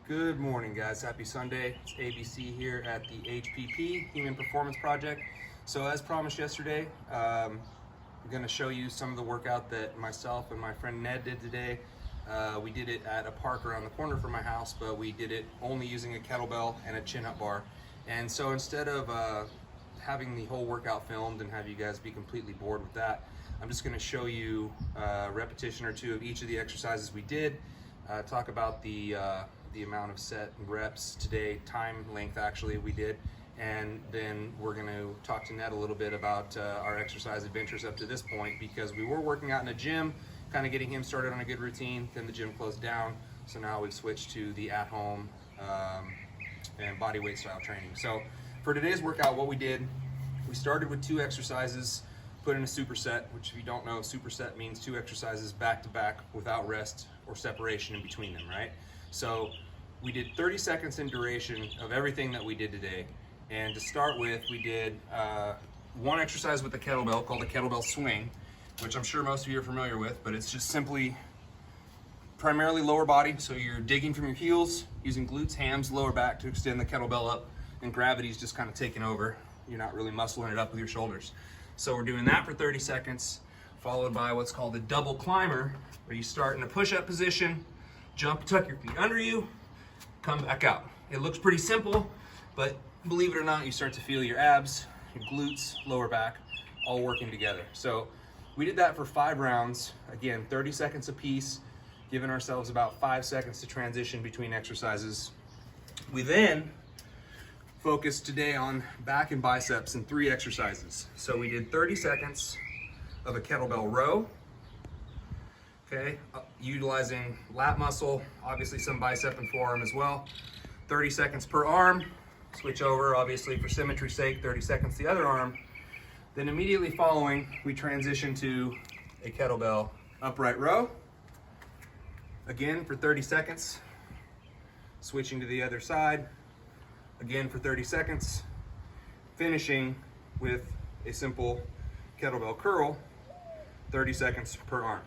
Good morning, guys. Happy Sunday. It's ABC here at the HPP, Human Performance Project. So as promised yesterday, I'm going to show you some of the workout that myself and my friend Ned did today. We did it at a park around the corner from my house, but we did it only using a kettlebell and a chin-up bar. And so instead of having the whole workout filmed and have you guys be completely bored with that, I'm just going to show you a repetition or two of each of the exercises we did, talk about the amount of set and reps today, time length actually we did, and then we're going to talk to Ned a little bit about our exercise adventures up to this point, because we were working out in a gym, kind of getting him started on a good routine, then the gym closed down, so now we've switched to the at-home and body weight style training. So for today's workout, what we did, we started with 2 exercises, put in a superset, which if you don't know, superset means 2 exercises back to back without rest or separation in between them, right? So we did 30 seconds in duration of everything that we did today. And to start with, we did one exercise with the kettlebell called the kettlebell swing, which I'm sure most of you are familiar with, but it's just simply primarily lower body. So you're digging from your heels, using glutes, hams, lower back to extend the kettlebell up, and gravity's just kind of taking over. You're not really muscling it up with your shoulders. So we're doing that for 30 seconds, followed by what's called a double climber, where you start in a push-up position, jump, tuck your feet under you, come back out. It looks pretty simple, but believe it or not, you start to feel your abs, your glutes, lower back, all working together. So we did that for 5 rounds. Again, 30 seconds apiece, giving ourselves about 5 seconds to transition between exercises. We then focused today on back and biceps in 3 exercises. So we did 30 seconds of a kettlebell row, okay, utilizing lat muscle, obviously some bicep and forearm as well. 30 seconds per arm, switch over, obviously for symmetry's sake, 30 seconds the other arm. Then immediately following, we transition to a kettlebell upright row. Again for 30 seconds, switching to the other side, again for 30 seconds, finishing with a simple kettlebell curl, 30 seconds per arm.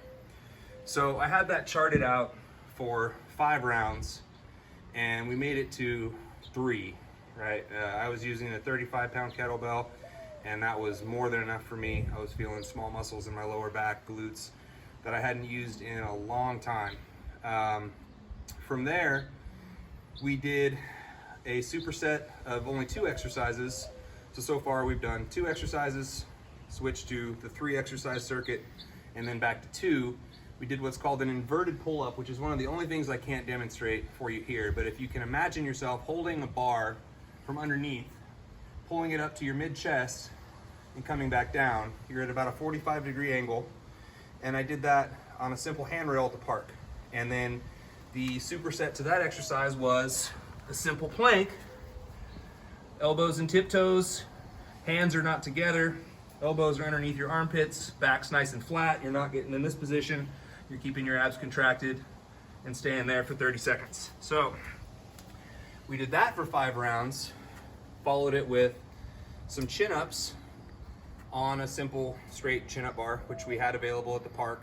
So I had that charted out for 5 rounds, and we made it to 3, right? I was using a 35-pound kettlebell, and that was more than enough for me. I was feeling small muscles in my lower back, glutes, that I hadn't used in a long time. From there, we did a superset of only 2 exercises. So far we've done 2 exercises, switched to the 3 exercise circuit, and then back to 2. We did what's called an inverted pull-up, which is one of the only things I can't demonstrate for you here. But if you can imagine yourself holding a bar from underneath, pulling it up to your mid-chest, and coming back down, you're at about a 45-degree angle. And I did that on a simple handrail at the park. And then the superset to that exercise was a simple plank, elbows and tiptoes, hands are not together, elbows are underneath your armpits, back's nice and flat, you're not getting in this position, you're keeping your abs contracted and staying there for 30 seconds. So we did that for 5 rounds, followed it with some chin-ups on a simple straight chin-up bar, which we had available at the park,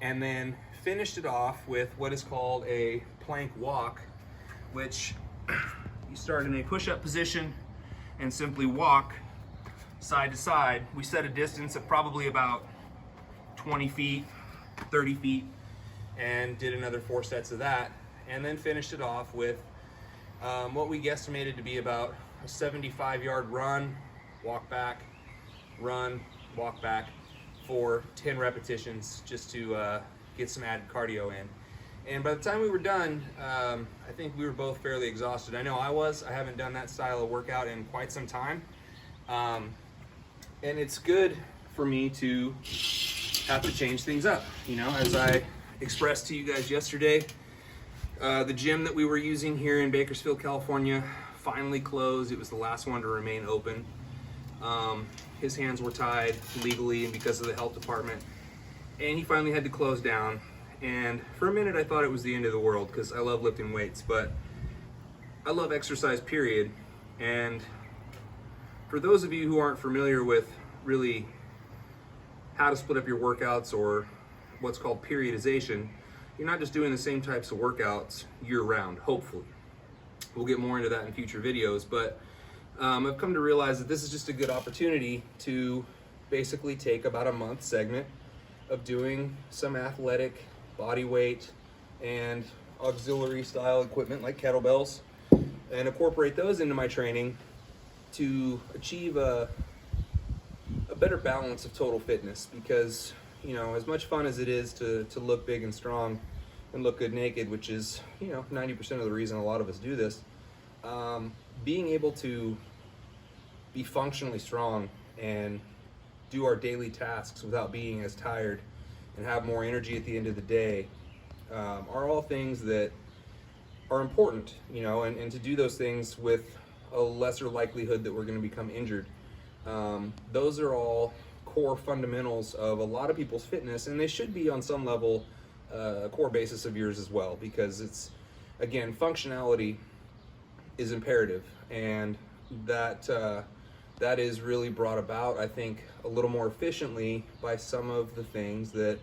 and then finished it off with what is called a plank walk, which you start in a push-up position and simply walk side to side. We set a distance of probably about 20 feet, 30 feet, and did another 4 sets of that, and then finished it off with what we guesstimated to be about a 75-yard run, walk back, run, walk back for 10 repetitions, just to get some added cardio in. And by the time we were done, I think we were both fairly exhausted. I know I was. I haven't done that style of workout in quite some time. And it's good for me to have to change things up. You know, as I expressed to you guys yesterday, the gym that we were using here in Bakersfield, California, finally closed. It was the last one to remain open. His hands were tied legally and because of the health department. And he finally had to close down. And for a minute I thought it was the end of the world, because I love lifting weights, but I love exercise, period. And for those of you who aren't familiar with really how to split up your workouts or what's called periodization, you're not just doing the same types of workouts year round, hopefully. We'll get more into that in future videos, but I've come to realize that this is just a good opportunity to basically take about a month segment of doing some athletic body weight and auxiliary style equipment like kettlebells and incorporate those into my training to achieve a better balance of total fitness. Because, you know, as much fun as it is to look big and strong and look good naked, which is, you know, 90% of the reason a lot of us do this, being able to be functionally strong and do our daily tasks without being as tired and have more energy at the end of the day are all things that are important, you know, and to do those things with a lesser likelihood that we're going to become injured. Those are all core fundamentals of a lot of people's fitness, and they should be on some level a core basis of yours as well, because it's, again, functionality is imperative, and that is really brought about, I think, a little more efficiently by some of the things that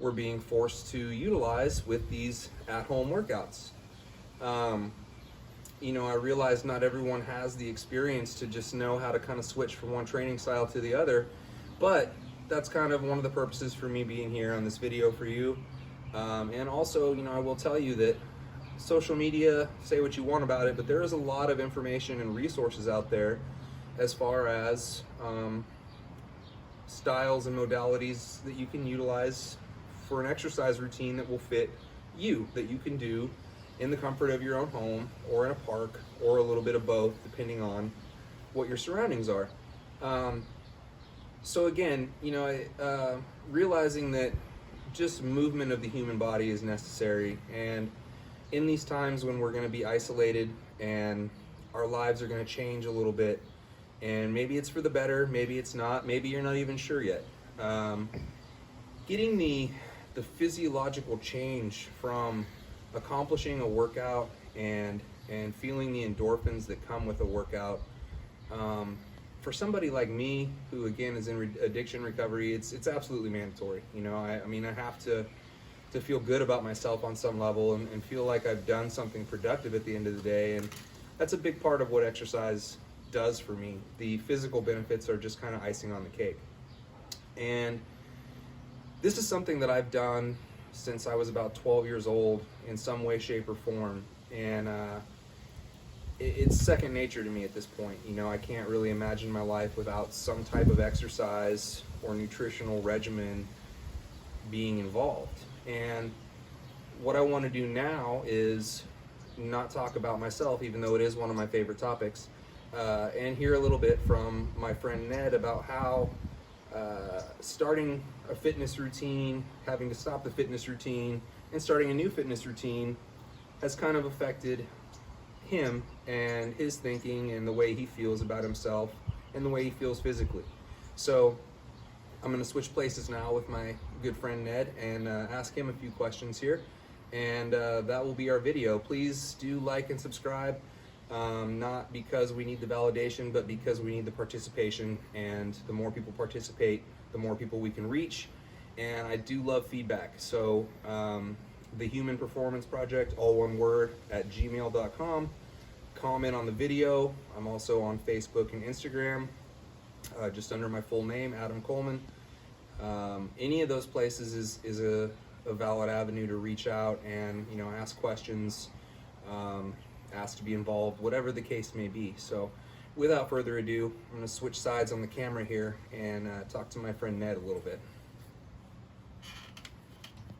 we're being forced to utilize with these at-home workouts. You know, I realize not everyone has the experience to just know how to kind of switch from one training style to the other, but that's kind of one of the purposes for me being here on this video for you. And also, you know, I will tell you that social media, say what you want about it, but there is a lot of information and resources out there as far as styles and modalities that you can utilize for an exercise routine that will fit you, that you can do in the comfort of your own home or in a park or a little bit of both, depending on what your surroundings are. So again, you know, realizing that just movement of the human body is necessary, and in these times when we're going to be isolated and our lives are going to change a little bit, and maybe it's for the better, maybe it's not, maybe you're not even sure yet. Getting the physiological change from accomplishing a workout and feeling the endorphins that come with a workout, for somebody like me, who again is in addiction recovery, it's absolutely mandatory. You know, I mean, I have to feel good about myself on some level and feel like I've done something productive at the end of the day, and that's a big part of what exercise does for me. The physical benefits are just kind of icing on the cake. And this is something that I've done since I was about 12 years old in some way, shape, or form, and it's second nature to me at this point. You know, I can't really imagine my life without some type of exercise or nutritional regimen being involved. And what I want to do now is not talk about myself, even though it is one of my favorite topics, and hear a little bit from my friend Ned about how starting a fitness routine, having to stop the fitness routine, and starting a new fitness routine has kind of affected him and his thinking and the way he feels about himself and the way he feels physically. So I'm going to switch places now with my good friend Ned and ask him a few questions here, and that will be our video. Please do like and subscribe, not because we need the validation, but because we need the participation, and the more people participate, the more people we can reach. And I do love feedback, so the Human Performance Project, all one word, at gmail.com. Comment on the video. I'm also on Facebook and Instagram, just under my full name, Adam Coleman. Any of those places is a valid avenue to reach out and, you know, ask questions, ask to be involved, whatever the case may be. So without further ado, I'm going to switch sides on the camera here and talk to my friend Ned a little bit.